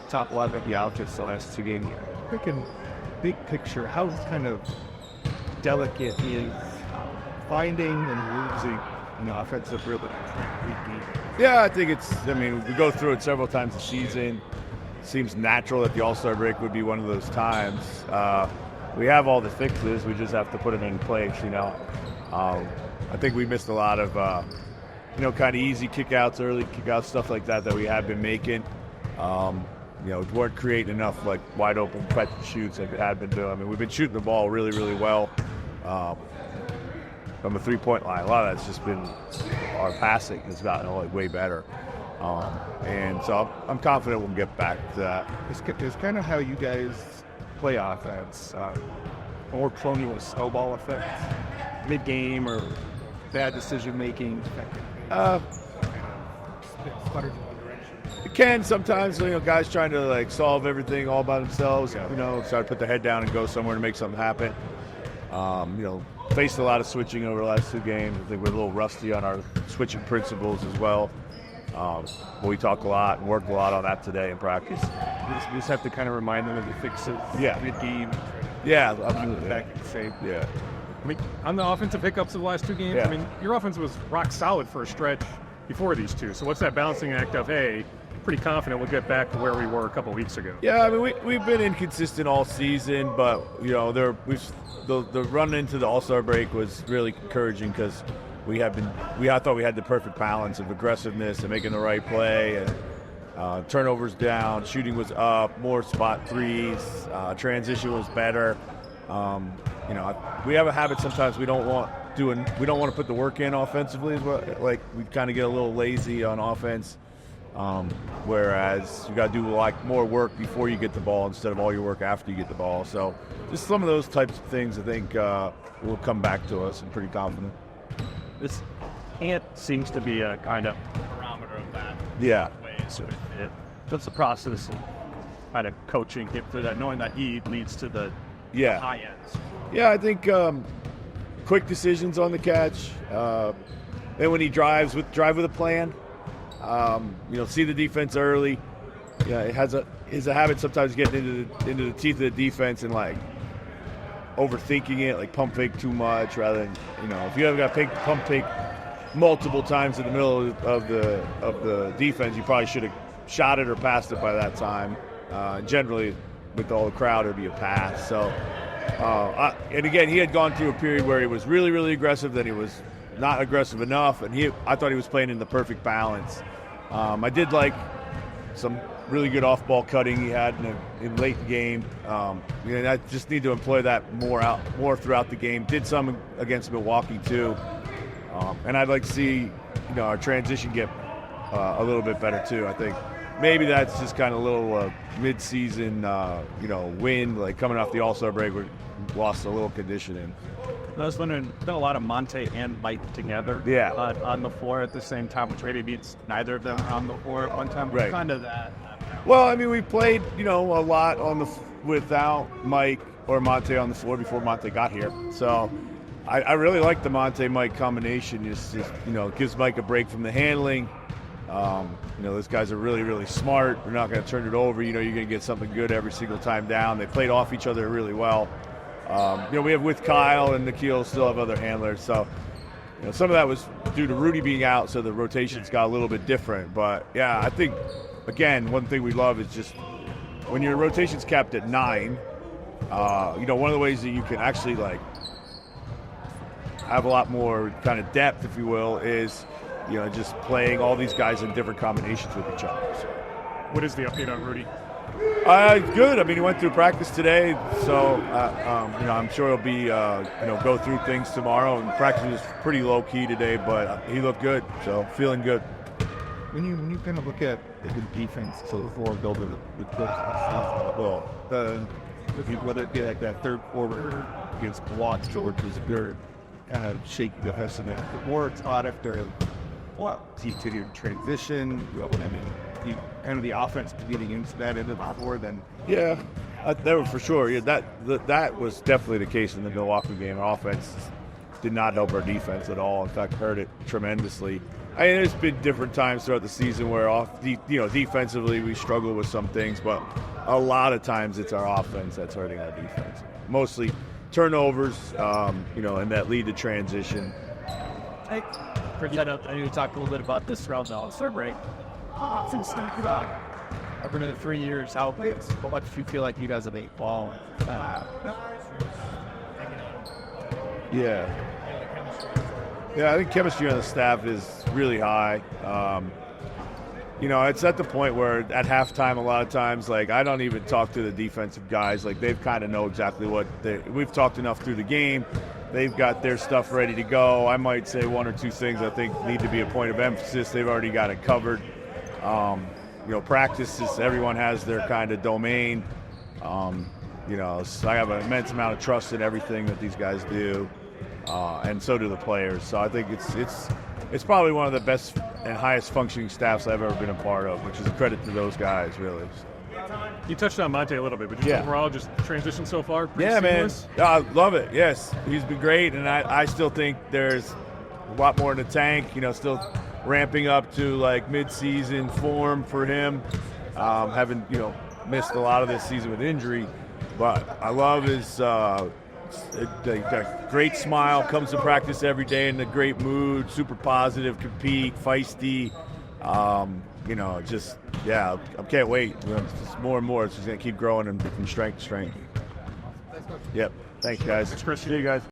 top 11 out just the last 2 games. Thinking big picture, how kind of delicate is finding and losing an offensive rhythm? Yeah, I think we go through it several times a season. It seems natural that the All-Star break would be one of those times. We have all the fixes. We just have to put it in place, I think we missed a lot of, kind of easy kickouts, early kickouts, stuff like that we have been making. We weren't creating enough, wide open catch and shoots like we had been doing. I mean, we've been shooting the ball really, really well from the three-point line. A lot of that's just been our passing has gotten way better. And so I'm confident we'll get back to that. It's kind of how you guys play offense, more prone to a snowball effect, mid-game or bad decision-making. It can sometimes, guys trying to solve everything all by themselves, try to put their head down and go somewhere to make something happen. Faced a lot of switching over the last 2 games. I think we're a little rusty on our switching principles as well. But we talk a lot and work a lot on that today in practice. You just have to kind of remind them of the fixes mid-game. Yeah, absolutely. Back and say, yeah. I mean, on the offensive hiccups of the last 2 games, yeah. I mean, your offense was rock solid for a stretch before these 2. So what's that balancing act of, hey, pretty confident we'll get back to where we were a couple weeks ago? Yeah, I mean, we've been inconsistent all season, but, the run into the All-Star break was really encouraging because I thought we had the perfect balance of aggressiveness and making the right play, and turnovers down, shooting was up, more spot threes, transition was better. We have a habit sometimes we don't want to put the work in offensively as well. We kind of get a little lazy on offense, whereas you got to do more work before you get the ball instead of all your work after you get the ball. So just some of those types of things I think will come back to us. I'm pretty confident. This Ant seems to be a kind of barometer of that. Yeah. So what's the process of kind of coaching him through that, knowing that he leads to the high ends? Yeah, I think quick decisions on the catch. Then when he drive with a plan. See the defense early. Yeah, it has a habit sometimes getting into the teeth of the defense and overthinking it, pump fake too much rather than if you ever got pump fake multiple times in the middle of the defense, you probably should have shot it or passed it by that time. Generally, with all the crowd, it'd be a pass. So, and again, he had gone through a period where he was really, really aggressive, then he was not aggressive enough, and I thought he was playing in the perfect balance. I did like some really good off-ball cutting he had in late game. I just need to employ that more throughout the game. Did some against Milwaukee too, and I'd like to see our transition get a little bit better too. I think maybe that's just kind of a little mid-season win, coming off the All-Star break. We lost a little conditioning. I was wondering, there's been a lot of Monte and Mike together on the floor at the same time, which maybe means neither of them on the floor at one time. Right. Kind of that. Well, I mean, we played, a lot without Mike or Monte on the floor before Monte got here. So I really like the Monte-Mike combination. Just gives Mike a break from the handling. Those guys are really, really smart. They're not going to turn it over. You're going to get something good every single time down. They played off each other really well. We have with Kyle and Nikhil still have other handlers. So, some of that was due to Rudy being out, so the rotations got a little bit different. But, yeah, I think, again, one thing we love is just when your rotation's capped at 9, one of the ways that you can actually, have a lot more kind of depth, if you will, is, just playing all these guys in different combinations with each other. So. What is the update on Rudy? Good. I mean, he went through practice today, so I'm sure he'll be go through things tomorrow. And practice was pretty low key today, but he looked good, so feeling good. When you kind of look at the defense, so the floor builder with those, whether it be that third quarter against Watts, George was good, kind of shaky the rest of it. The more taught after to your transition, kind of the offense getting into that end of the floor, then that was for sure. Yeah, that was definitely the case in the Milwaukee game. Our offense did not help our defense at all. In fact, hurt it tremendously. I mean, there's been different times throughout the season where defensively we struggle with some things, but a lot of times it's our offense that's hurting our defense. Mostly turnovers, and that lead to transition. I need to talk a little bit about this around the All-Star break. Since over the 3 years, how much do you feel like you guys have evolved? Yeah, I think chemistry on the staff is really high. It's at the point where at halftime a lot of times, like, I don't even talk to the defensive guys. Like, they've kind of know exactly we've talked enough through the game. They've got their stuff ready to go. I might say one or two things I think need to be a point of emphasis. They've already got it covered. Practices, everyone has their kind of domain. So I have an immense amount of trust in everything that these guys do. And so do the players. So I think it's probably one of the best and highest functioning staffs I've ever been a part of, which is a credit to those guys, really. You touched on Monte a little bit, but just overall, just transition so far? Yeah, seamless? Man. I love it, yes. He's been great, and I still think there's a lot more in the tank, still ramping up to, like, mid-season form for him. Having, missed a lot of this season with injury. But I love his got a great smile, comes to practice every day in a great mood, super positive, compete, feisty. I can't wait. Just more and more. It's just going to keep growing and from strength to strength. Yep. Thanks, guys. Thanks, Chris. See you guys.